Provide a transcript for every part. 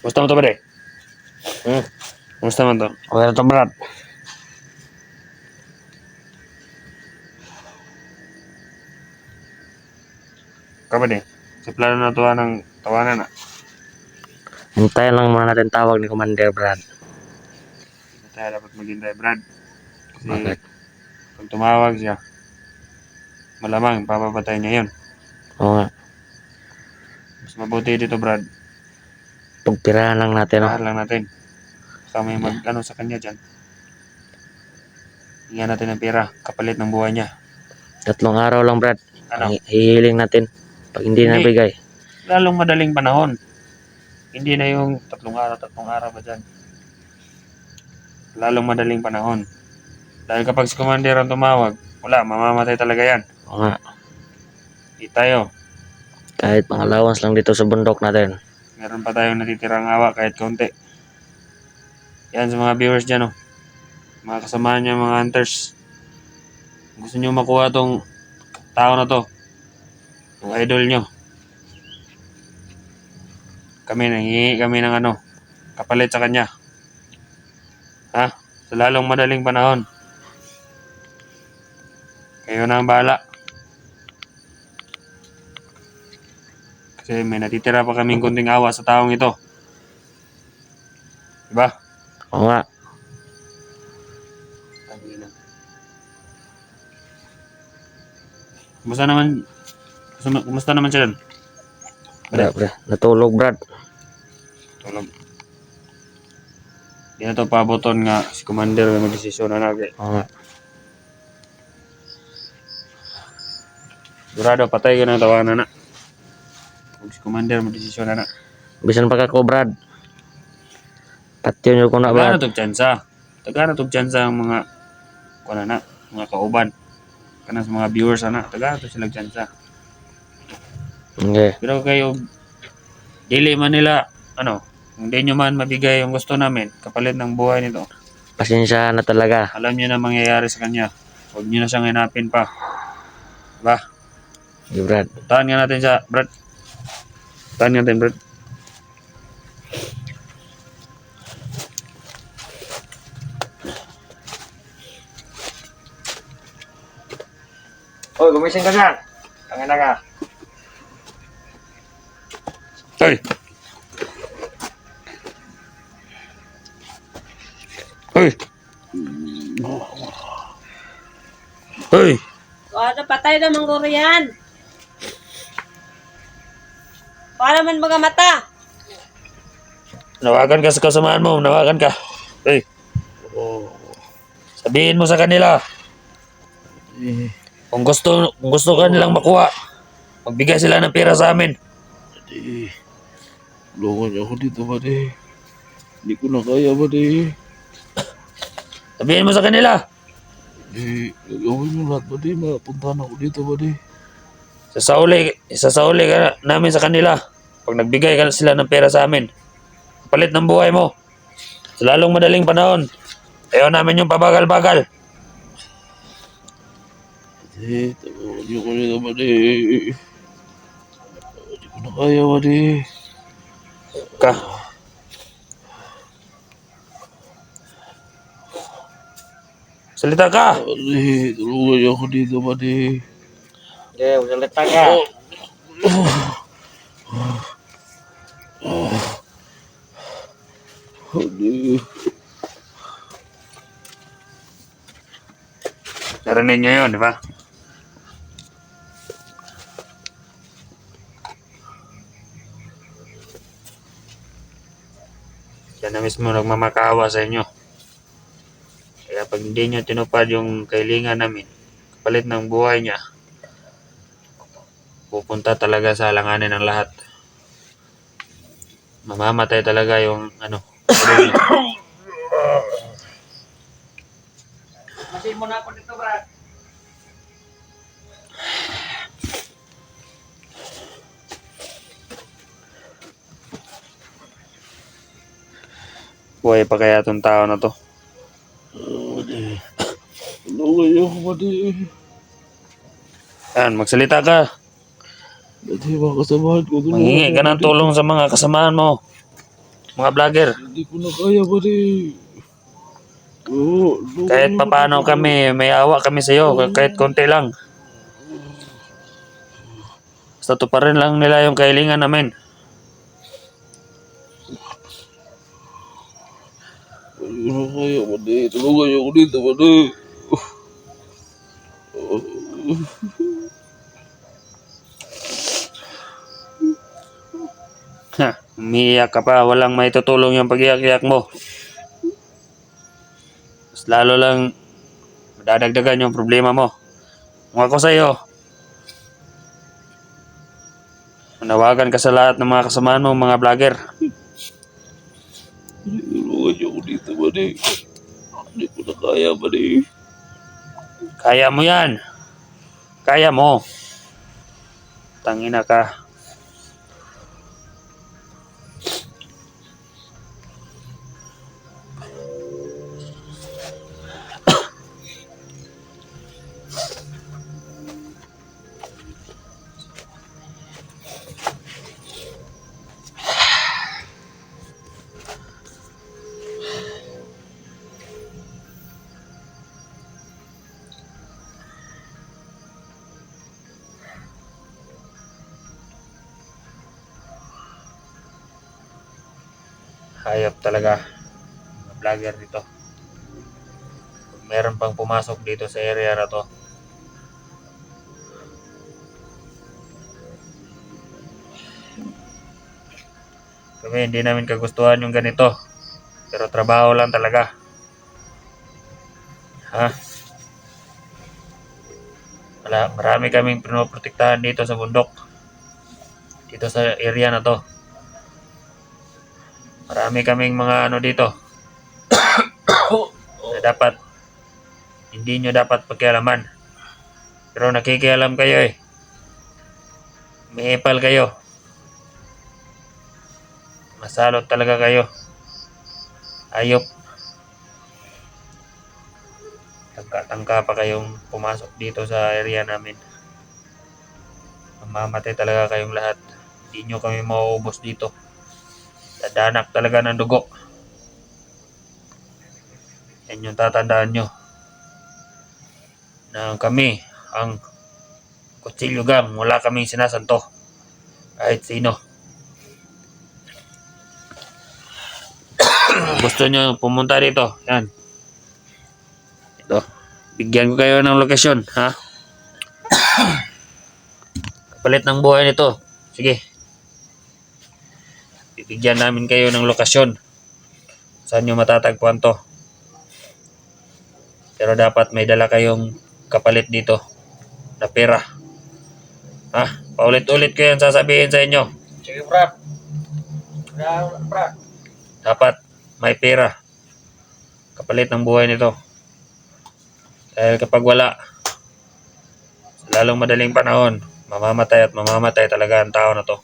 Gusto mo to, Bre? Gusto mo to? Okay na to, Brad. Kapatid, sa plano na tuwa ng tawanan na. Hintayin lang muna natin tawag ni Commander Brad. Hindi tayo dapat maghintay, Brad. Kasi Bakit? pag tumawag siya, malamang papapatay niya yun. Oo nga. Mas mabuti dito, Brad. Pagpirahan lang natin, no? Tirahan lang natin. Baka may mag-ano sa kanya dyan. Hingyan natin ng pera, kapalit ng buhay niya. 3 araw lang, Brad. Ano? Ang hihiling natin. Pag hindi Hindi. nabigay. Lalong madaling panahon. Hindi na yung 3 araw pa dyan. Lalong madaling panahon. Dahil kapag si Commander ang tumawag, wala, mamamatay talaga yan. Oo nga. Di tayo. Kahit pang allowance lang dito sa bundok natin. Meron pa tayong natitirang awa kahit konti. Yan sa mga viewers dyan, oh. Mga kasama niya, mga hunters. Gusto niyo makuha tong tao na to. Yung idol nyo. Kami, nangihingi kami ng ano, kapalit sa kanya. Ha? Sa lalong madaling panahon. Kayo na ang bahala. Kasi may natitira pa kaming kunting awa sa taong ito. Diba? Oo nga. Kumusta naman siya dun? Wala, pre. Natulog, Brad. Tulog. Di na to paboton nga si Commander may magdesisyon na nag. Oo nga. Durado, patay ka ng tawanan na. Kung si Commander magdesisyon na. Bisan pa ka ko, Brad. Patyon yung ko na, Tagana Brad. tog tsansa. Tagana tog tsansa ang mga mga kauban. Kana sa mga viewers ana, tagana to sila tsansa. Okay. Pero kayo dili man nila hindi nyo man mabigay yung gusto namin kapalit ng buhay nito. Pasensya na talaga. Alam niyo na mangyayari sa kanya. Huwag niyo na siyang hanapin pa. Diba? Okay, Brad. Tahan nga natin siya, Brad. Tahan nga natin, Brad. Oy, gumising ka dyan. Tangin na ka. Hoy! Hoy! Hoy! Ano, patay na mga yan. Para man mga mata. Nawagan ka sa kasamaan mo. Nawagan ka. Hoy! Sabihin mo sa kanila. Kung gusto ka nilang makuha, magbigay sila ng pera sa amin. Buddy, tulungan niyo ako dito, buddy. Hindi ko na kaya, buddy. Sabihin mo sa kanila. Buddy, gagawin niyo lahat, buddy. Mapuntahan ako dito, buddy. Isasauli ka namin sa kanila. Pag nagbigay ka sila ng pera sa amin, palit ng buhay mo. Sa lalong madaling panahon, ayaw namin yung pabagal-bagal. Buddy, tulungan niyo ko dito, buddy. Hindi ko na kaya, buddy. Ka. Salita ka. Buddy, tulungan niyo ako dito, buddy. Okay, usalita ka. Buddy. Narinig nyo yun, di ba? Yan na mismo nagmamakawa sa inyo. Kaya pag hindi nyo tinupad yung kailingan namin, kapalit ng buhay niya, pupunta talaga sa alanganin ng lahat. Mamamatay talaga yung Masin mo na ako dito, Brad. buhay pa kaya itong tao na to. Buddy. Tulungan niyo ako, buddy. Yan, magsalita ka. Buddy, mga kasamahan ko. Tulungan Manghingi ka niyo ng ako tulong sa mga kasamaan mo. mga vlogger. Hindi ko na kaya, buddy. Luho Kahit na ako papaano dito. kami, may awa kami sa iyo, kahit konti lang. Basta tuparin lang nila yung kahilingan namin. Hindi ko na kaya, buddy. Tulungan niyo ako dito, buddy. Ha, umiiyak ka pa, walang may tutulong yung pag-iyak-iyak mo. Mas lalo lang madadagdagan yung problema mo. Kung ako sa iyo, manawagan ka sa lahat ng mga kasamahan mo, mga vlogger. Tulungan niyo ako dito, buddy. Hindi ko na kaya, buddy. Kaya mo yan. Kaya mo. Tangina ka. Hayop talaga mga vlogger dito. Kung meron pang pumasok dito sa area na to, kami hindi namin kagustuhan yung ganito, pero trabaho lang talaga. Ha? Marami kaming pinoprotektahan dito sa bundok, dito sa area na to. Marami kaming mga ano dito na dapat hindi nyo dapat pagkialaman, pero nakikialam kayo eh. May epal kayo, masalot talaga kayo. Ayop, tangka pa kayong pumasok dito sa area namin. Mamamatay talaga kayong lahat. Hindi nyo kami mauubos dito. Dadanak talaga ng dugo. Yan yung tatandaan nyo, na kami ang Kutsilyo Gang, wala kaming sinasanto kahit sino. Gusto nyo pumunta dito, yan, ito, bigyan ko kayo ng lokasyon, ha? Kapalit ng buhay nito, sige, bibigyan namin kayo ng lokasyon saan nyo matatagpuan to. Pero dapat may dala kayong kapalit dito na pera. Ha? Paulit-ulit ko yan sasabihin sa inyo. Sige, Brad. Brad. Dapat may pera. Kapalit ng buhay nito. Dahil kapag wala, sa lalong madaling panahon, mamamatay at mamamatay talaga ang tao na to.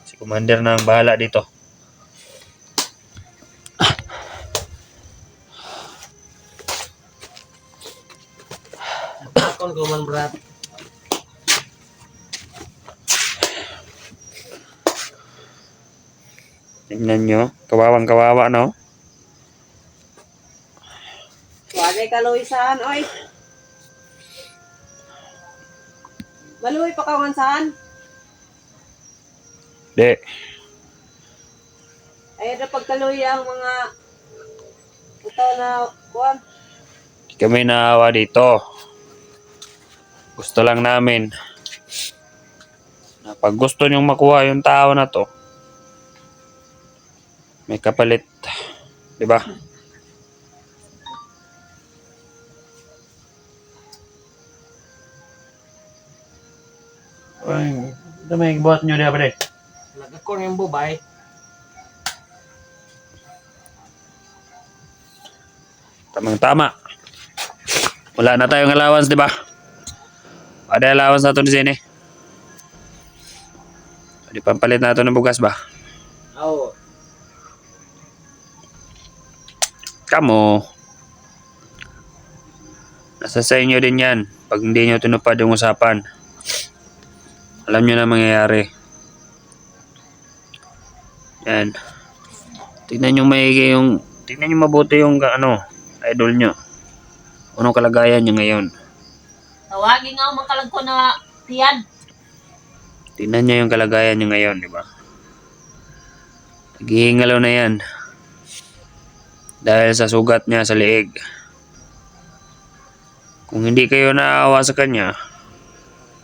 Si Commander na ang bahala dito. Akon ko man, Brad. Tingnan nyo, kawawang kawawa, no? Wala kaluisan, oy. Maluwi pa kawansan. Di. Ay, na pagkaluwi ang mga ito na kuwan. Di kami naawa dito. Gusto lang namin na pag gusto nyong makuha yung tao na to, may kapalit. Diba? Ay, ito may buhat nyo diba, pre? Nagakon yung bubay. Tamang-tama. Wala na tayong allowance, di ba? Ada allowance na ito ni Zene. Di pampalit na ito ng bugas ba? Oo. Kamo. Nasa sa inyo din yan. Pag hindi nyo tinupad yung usapan, alam nyo na mangyayari. Yan. Tingnan nyo maigi yung, tingnan nyo mabuti yung idol nyo. Anong kalagayan niya ngayon. Tawagin nga ang makalag ko na tiyan. Tingnan nyo yung kalagayan niya ngayon, di ba? Naghihingalaw na yan. Dahil sa sugat niya sa leeg. Kung hindi kayo naawa sa kanya,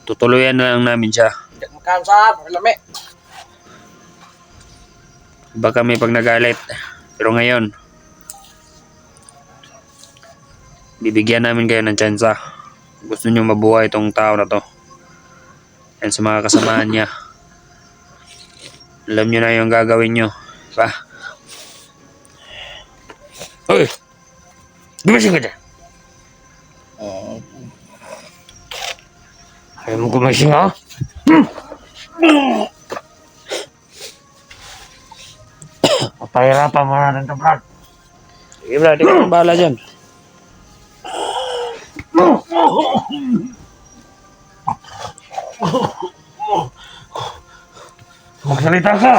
tutuluyan na lang namin siya. Makansa, lami. Iba kami pag nagalit. Pero ngayon, bibigyan namin kayo ng tsansa. Gusto nyo mabuhay itong tao na to. Yan sa mga kasamahan niya. Alam nyo na yung gagawin nyo. Diba? Hoy! Gumising ka dyan! Ayaw mo gumising, ha? Pahirapan mo natin ito, Brad. Sige, Brad. Ikaw ang bahala dyan. Magsalita ka!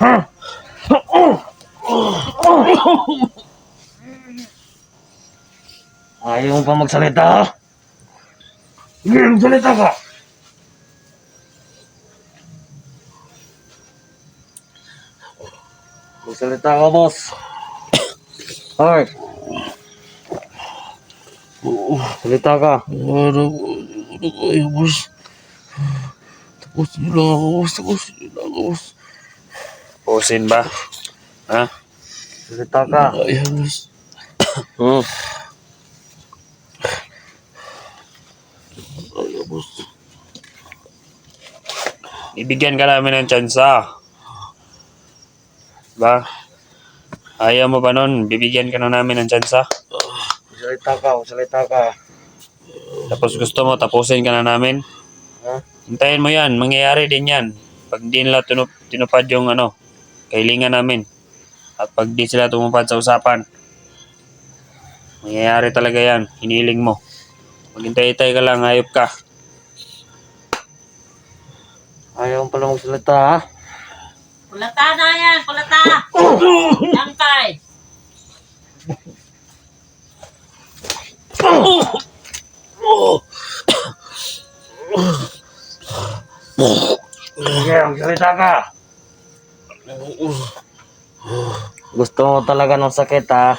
Ha? Ayaw mo pa magsalita, ha? Sige, magsalita ka! Magsalita ka, boss. Hoy! Salita ka. Ano kayo, boss? Tapusin niyo lang ako, boss. Tapusin niyo lang ako, boss. Pusin ba? Ha? Salita ka. Kaya, boss. Kaya, boss. Ibigyan ka namin ng tsansa. Ba? Ayaw mo ba nun? Bibigyan ka na namin ng tsansa. Magsalita ka, magsalita ka. Tapos gusto mo, tapusin ka na namin. Ha? Hintayin mo yan. Mangyayari din yan. Pag di nila tinupad yung kailingan namin. At pag di sila tumupad sa usapan. Mangyayari talaga yan. Hiniling mo. Maghintay-hintay ka lang. Hayop ka. Ayaw mo pala magsalita, ha? Kulata na yan, kulata. Langkay. Sige, magsalita ka. Gusto mo talaga ng sakit, ha?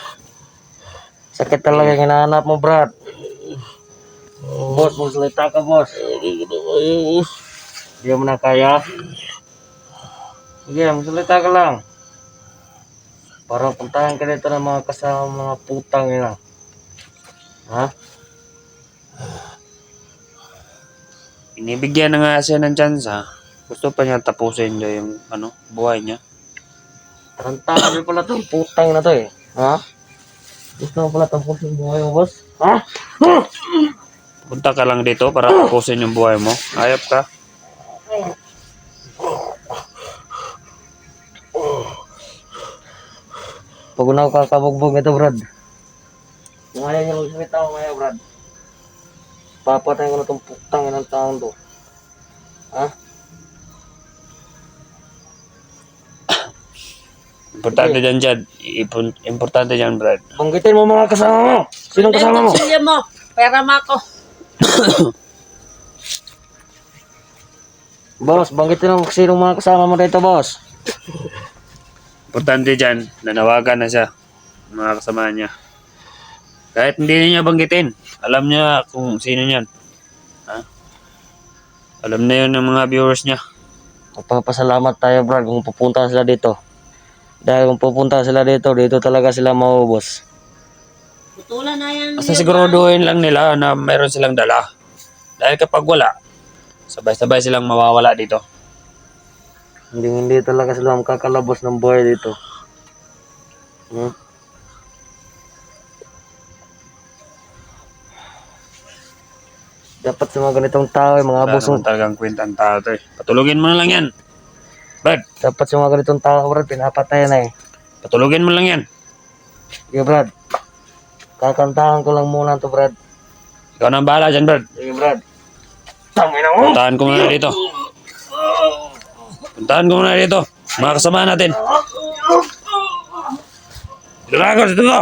Sakit talaga yung hinahanap mo, Brad. Boss, magsalita ka, boss. Hindi ko na kaya, boss. Hindi mo na kaya. Sige, magsalita ka lang. Para puntahan ka dito ng mga kasama mga putang ina. Ha? Binibigyan na nga siya ng tsansa. Gusto pa niya tapusin niya yung buhay niya. Tarantado pala itong putang na to eh. Ha? Gusto mo pala tapusin buhay mo, boss? Ha? Punta ka lang dito para tapusin yung buhay mo. Hayop ka. Pag una ko kakabugbog ito, Brad. Kung ayaw niya magsalita ko ngayon, Brad. Papatay ko na itong putang ng taong to. Ha? Importante dyan, Jad. Importante dyan, Brad. Banggitin mo mga kasama mo. Sinong kasama mo? Silya mo. Pera mo ako. Boss, banggitin mo sinong mga kasama mo dito, boss. Importante dyan, nanawagan na siya. Mga kasama niya. Kahit hindi niya banggitin. Alam niya kung sino niyan. Ha? Alam na yun ng mga viewers niya. Magpapasalamat tayo, Brad, kung pupunta sila dito. Dahil kung pupunta sila dito, dito talaga sila maubos. Putulan na yan. Basta siguraduhin lang nila na mayroon silang dala. Dahil kapag wala, sabay-sabay silang mawawala dito. Hindi talaga sila makakalabos ng buhay dito. Dapat sa mga ganitong tao, mga Wala abusong. naman talagang kwentang tao to eh. Patulugin mo na lang yan. Brad, Dapat sa mga ganitong tao, Brad, pinapatay na eh. patulugin mo lang yan. Sige, Brad. Kakantahan ko lang muna to, Brad. Ikaw na ang bahala dyan, Brad. Sige, Brad. Tangina mo! Puntahan ko muna dito. Puntahan ko muna dito. Mga kasama natin. Dito na ako, dito na!